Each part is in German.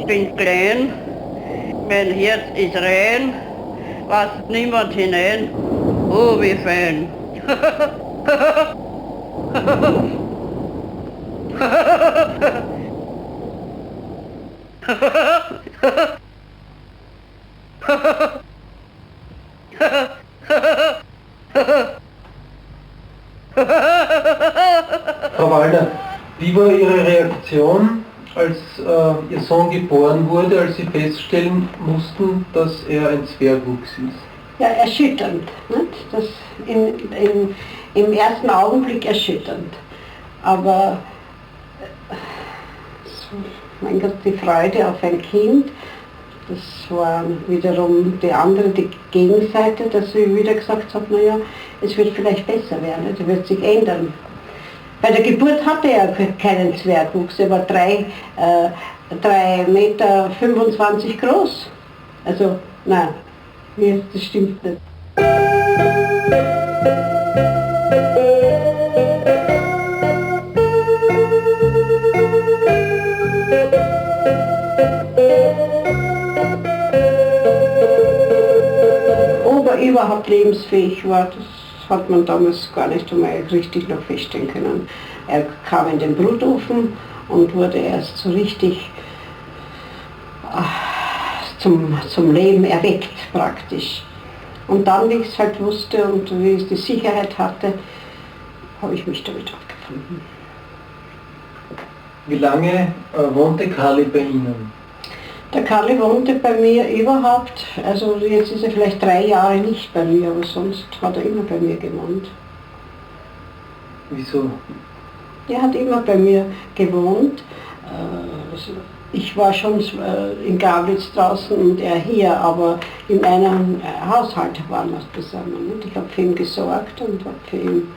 Ich bin klein, mein Herz ist rein, was niemand hinein, oh wie fein. Frau Wallner, wie war Ihre Reaktion, als Ihr Sohn geboren wurde, als Sie feststellen mussten, dass er ein Zwergwuchs ist? Ja, erschütternd. Nicht? Das im ersten Augenblick erschütternd. Aber mein Gott, die Freude auf ein Kind, das war wiederum die Gegenseite, dass ich wieder gesagt habe, naja, es wird vielleicht besser werden, es wird sich ändern. Bei der Geburt hatte er keinen Zwergwuchs, er war 3,25 Meter groß. Also, nein, das stimmt nicht. Ob er überhaupt lebensfähig war, das hat man damals gar nicht einmal richtig noch feststellen können. Er kam in den Brutofen und wurde erst so richtig zum Leben erweckt praktisch. Und dann, wie ich es halt wusste und wie ich die Sicherheit hatte, habe ich mich damit abgefunden. Wie lange wohnte Karli bei Ihnen? Der Karli wohnte bei mir überhaupt, also jetzt ist er vielleicht 3 Jahre nicht bei mir, aber sonst hat er immer bei mir gewohnt. Wieso? Er hat immer bei mir gewohnt. Ich war schon in Gablitz draußen und er hier, aber in einem Haushalt waren wir zusammen. Nicht? Ich habe für ihn gesorgt und habe für ihn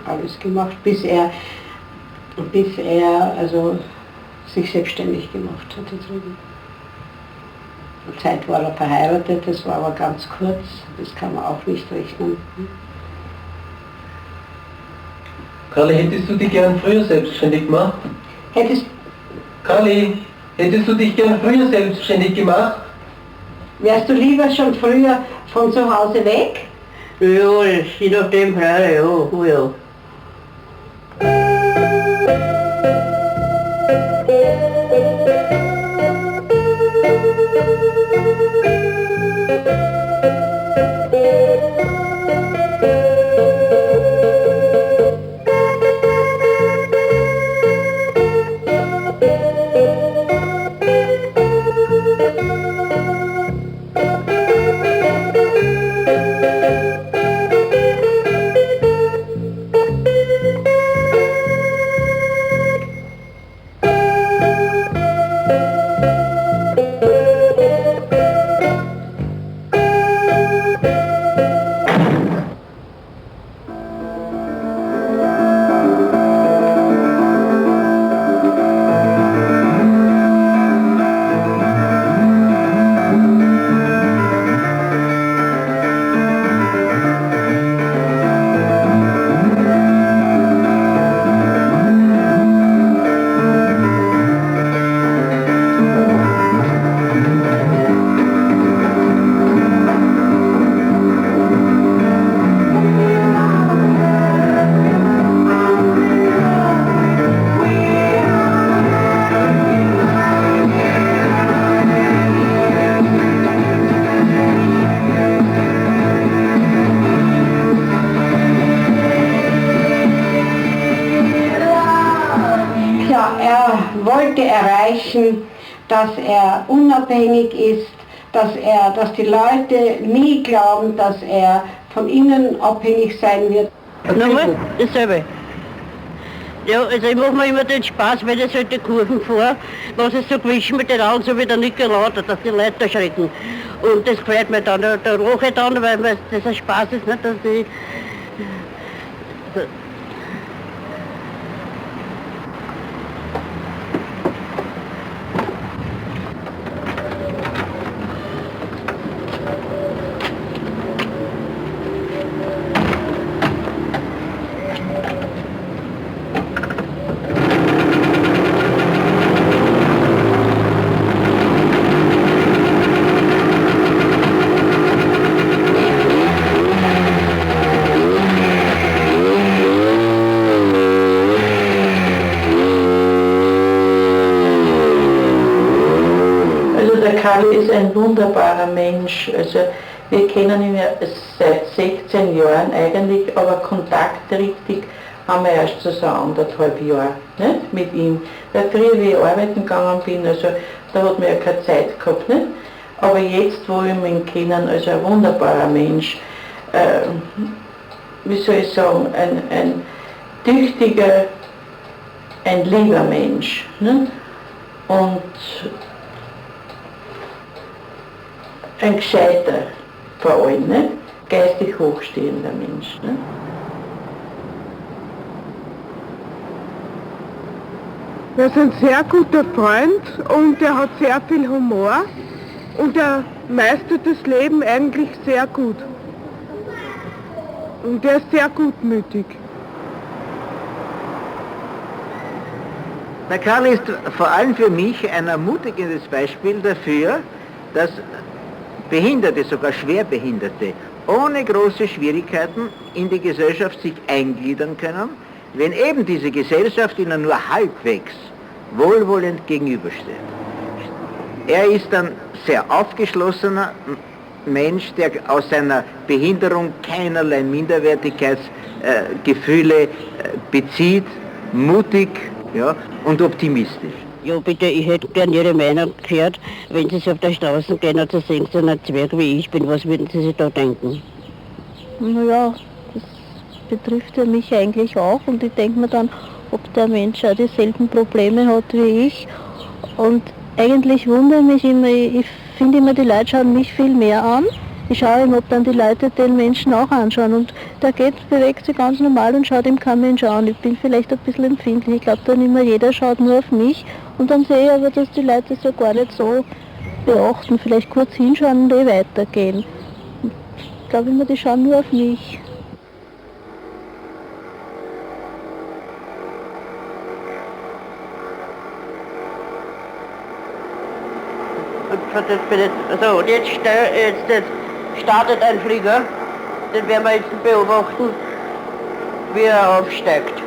alles gemacht, bis er also sich selbstständig gemacht hat da drüben. Eine Zeit war er verheiratet, das war aber ganz kurz, das kann man auch nicht rechnen. Karli, hättest du dich gern früher selbstständig gemacht? Karli, hättest du dich gern früher selbstständig gemacht? Wärst du lieber schon früher von zu Hause weg? Ja, je nachdem, ja. Wollte erreichen, dass er unabhängig ist, dass die Leute nie glauben, dass er von ihnen abhängig sein wird. Nochmal, dasselbe. Ja, also ich mache mir immer den Spaß, wenn ich solche Kurven fahre, was ich so gewischen mit den Augen, so wie der Nikolaus, dass die Leute erschrecken. Und das gefällt mir dann, da roche ich dann, weil das ein Spaß ist, nicht, dass die... Karl ist ein wunderbarer Mensch. Also wir kennen ihn ja seit 16 Jahren eigentlich, aber Kontakt richtig haben wir erst so 1,5 Jahre, nicht? Mit ihm. Weil früher, wie ich arbeiten gegangen bin, also da hat man ja keine Zeit gehabt. Nicht? Aber jetzt, wo wir ihn kennen, also ein wunderbarer Mensch, wie soll ich sagen, ein tüchtiger, ein lieber Mensch. Nicht? Und ein gescheiter, vor allem, nicht? Geistig hochstehender Mensch. Nicht? Er ist ein sehr guter Freund und er hat sehr viel Humor und er meistert das Leben eigentlich sehr gut. Und er ist sehr gutmütig. Der Karl ist vor allem für mich ein ermutigendes Beispiel dafür, dass Behinderte, sogar Schwerbehinderte, ohne große Schwierigkeiten in die Gesellschaft sich eingliedern können, wenn eben diese Gesellschaft ihnen nur halbwegs wohlwollend gegenübersteht. Er ist ein sehr aufgeschlossener Mensch, der aus seiner Behinderung keinerlei Minderwertigkeitsgefühle bezieht, mutig, ja, und optimistisch. Ja, bitte, ich hätte gern Ihre Meinung gehört. Wenn Sie auf der Straße gehen und Sie sehen so einen Zwerg wie ich bin, was würden Sie sich da denken? Naja, das betrifft ja mich eigentlich auch und ich denke mir dann, ob der Mensch auch dieselben Probleme hat wie ich. Und eigentlich wundere mich immer, ich finde immer, die Leute schauen mich viel mehr an. Ich schaue immer, ob dann die Leute den Menschen auch anschauen. Und der bewegt sich ganz normal und schaut ihm kein Mensch an. Ich bin vielleicht ein bisschen empfindlich. Ich glaube dann immer, jeder schaut nur auf mich. Und dann sehe ich aber, dass die Leute das ja gar nicht so beachten. Vielleicht kurz hinschauen und weitergehen. Ich glaube immer, die schauen nur auf mich. Also, und jetzt startet ein Flieger, den werden wir jetzt beobachten, wie er aufsteigt.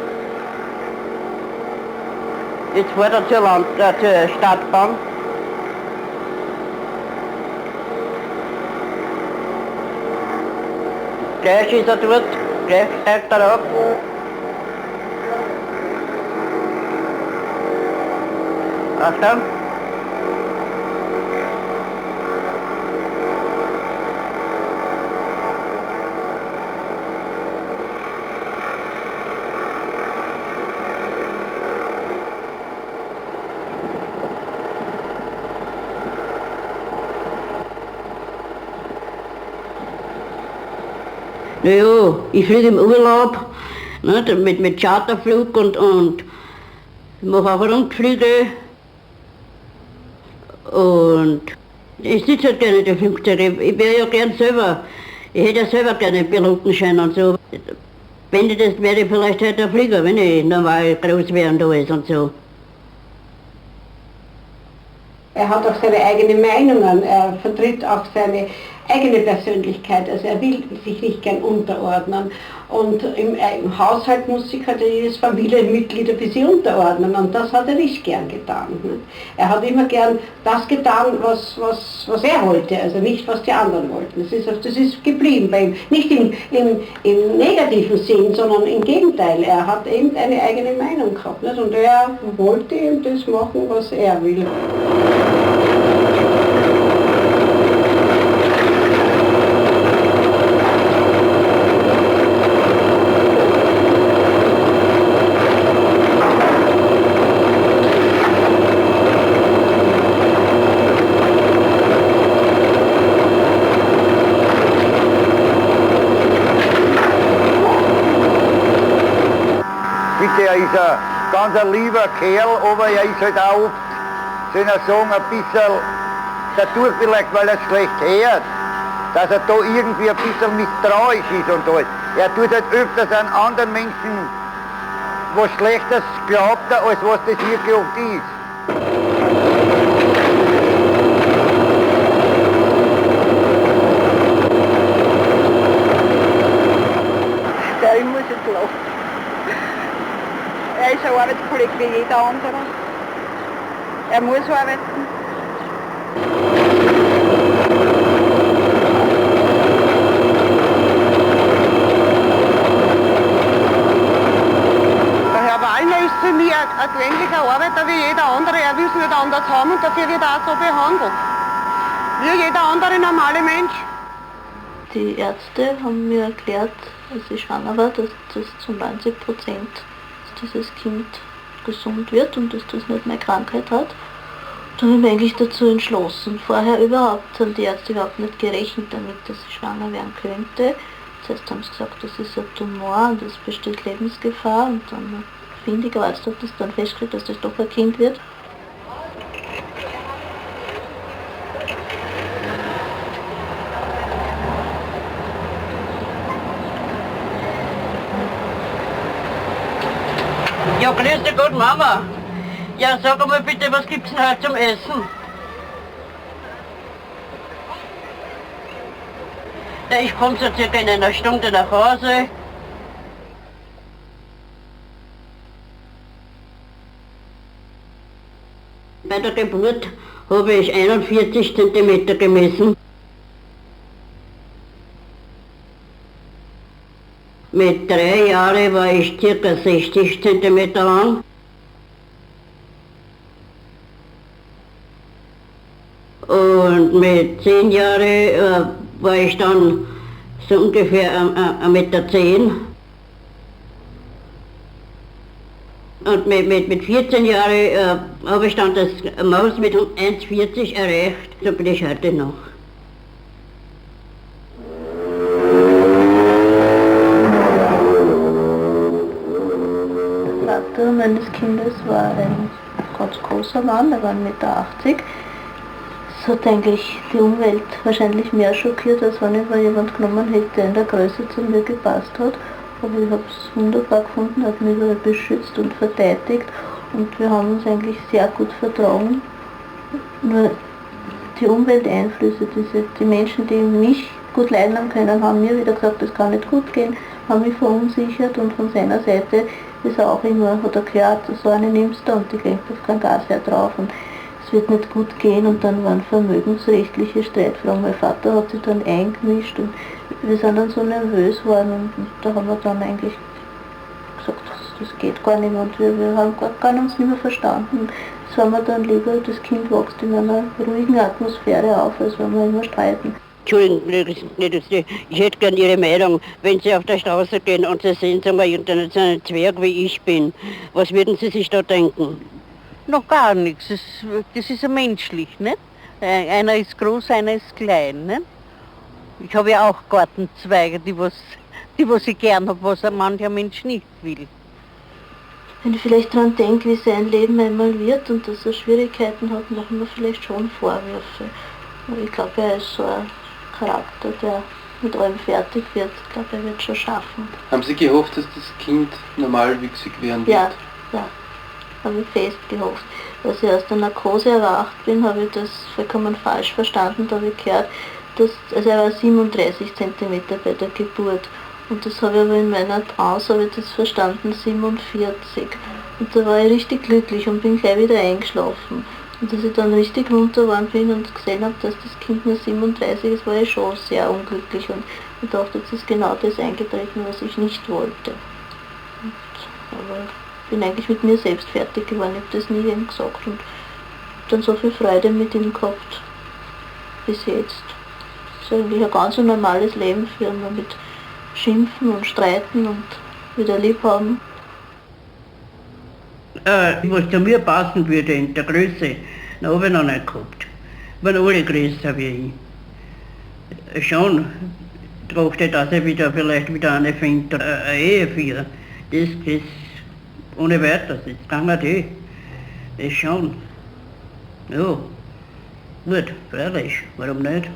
Jetzt fährt er zur Startbahn. Gleich ist er dort, gleich steigt er ab. Achtung. Naja, ich fliege im Urlaub, ne, mit Charterflug und mache auch Rundflüge. Und ich sitze halt gerne in der Flugzeug. Ich wäre ja gern selber, ich hätte ja selber gerne einen Pilotenschein und so. Wenn ich das wäre, vielleicht halt ein Flieger, wenn ich normal groß wäre und alles und so. Er hat auch seine eigenen Meinungen, er vertritt auch seine eigene Persönlichkeit, also er will sich nicht gern unterordnen. Und im Haushalt muss sich halt jedes Familienmitglied ein bisschen unterordnen und das hat er nicht gern getan. Nicht? Er hat immer gern das getan, was er wollte, also nicht was die anderen wollten. Das ist geblieben bei ihm, nicht im negativen Sinn, sondern im Gegenteil. Er hat eben eine eigene Meinung gehabt nicht? Und er wollte eben das machen, was er will. Er ist ein ganz ein lieber Kerl, aber er ist halt auch oft, soll ich sagen, ein bisschen dadurch vielleicht, weil er es schlecht hört, dass er da irgendwie ein bisschen misstrauisch ist und alles. Er tut halt öfters an anderen Menschen was Schlechtes glaubt, als was das wirklich oft ist. Ja, ich muss jetzt lachen. Er ist ein Arbeitskollege wie jeder andere. Er muss arbeiten. für mich ein gewöhnlicher Arbeiter wie jeder andere. Er will es nicht anders haben und dafür wird er auch so behandelt. Wie jeder andere normale Mensch. Die Ärzte haben mir erklärt, als ich schwanger war, dass das zu 90% dieses Kind gesund wird und dass das nicht mehr Krankheit hat. Dann habe ich mich eigentlich dazu entschlossen. Vorher überhaupt haben die Ärzte überhaupt nicht gerechnet damit, dass ich schwanger werden könnte. Zuerst haben sie gesagt, das ist ein Tumor und es besteht Lebensgefahr. Und dann ein findiger Arzt hat das dann festgestellt, dass das doch ein Kind wird. Ja, grüß dich Gott, Mama. Ja, sag mal bitte, was gibt's denn heute zum Essen? Ja, ich komme so circa in einer Stunde nach Hause. Bei der Geburt habe ich 41 cm gemessen. Mit 3 Jahren war ich ca. 60 cm lang. Und mit 10 Jahren war ich dann so ungefähr 1,10 Meter. Und mit 14 Jahren habe ich dann das Maß mit 1,40 erreicht. So bin ich heute noch. Der Vater meines Kindes war ein ganz großer Mann, er war 1,80 Meter. Das hat eigentlich die Umwelt wahrscheinlich mehr schockiert, als wenn ich mal jemand genommen hätte, der in der Größe zu mir gepasst hat. Aber ich habe es wunderbar gefunden, hat mich überall beschützt und verteidigt und wir haben uns eigentlich sehr gut vertragen. Nur die Umwelteinflüsse, die Menschen, die mich gut leiden haben können, haben mir wieder gesagt, das kann nicht gut gehen, haben mich verunsichert und von seiner Seite ist er auch immer, hat er gehört, so eine nimmst du und die klingt auf kein Gaswert drauf und es wird nicht gut gehen und dann waren vermögensrechtliche Streitfragen. Mein Vater hat sich dann eingemischt und wir sind dann so nervös geworden und da haben wir dann eigentlich gesagt, das geht gar nicht mehr und wir haben gar uns nicht mehr verstanden. Es war mir dann lieber, das Kind wächst in einer ruhigen Atmosphäre auf, als wenn wir immer streiten. Entschuldigung, ich hätte gern Ihre Meinung, wenn Sie auf der Straße gehen und Sie sehen so einen Zwerg wie ich bin, was würden Sie sich da denken? Noch gar nichts, das ist ja menschlich, nicht? Einer ist groß, einer ist klein, nicht? Ich habe ja auch Gartenzweige, die was ich gern habe, was ein mancher Mensch nicht will. Wenn ich vielleicht daran denke, wie sein Leben einmal wird und dass er Schwierigkeiten hat, machen wir vielleicht schon Vorwürfe. Aber ich glaube, er ist so ein Charakter, der mit allem fertig wird. Ich glaube, er wird schon schaffen. Haben Sie gehofft, dass das Kind normalwüchsig werden wird? Ja, habe ich fest gehofft. Als ich aus der Narkose erwacht bin, habe ich das vollkommen falsch verstanden. Da habe ich gehört, also er war 37 cm bei der Geburt. Und das habe ich aber in meiner Trance, habe ich das verstanden, 47. Und da war ich richtig glücklich und bin gleich wieder eingeschlafen. Und als ich dann richtig runter geworden bin und gesehen habe, dass das Kind nur 37 ist, war ich schon sehr unglücklich und ich dachte, jetzt ist genau das eingetreten, was ich nicht wollte. Aber ich bin eigentlich mit mir selbst fertig geworden, ich habe das nie jedem gesagt und dann so viel Freude mit ihm gehabt bis jetzt. Es ist eigentlich ein ganz normales Leben führen, wir mit Schimpfen und Streiten und wieder lieb haben. Was zu mir passen würde in der Größe, da habe ich noch nicht gehabt. Wenn alle größer wie ich. Schon trachte, dass ich vielleicht wieder eine finde, eine Ehe für. Das ohne weiteres, das kann nicht. Das schon. Ja, gut, freilich, warum nicht?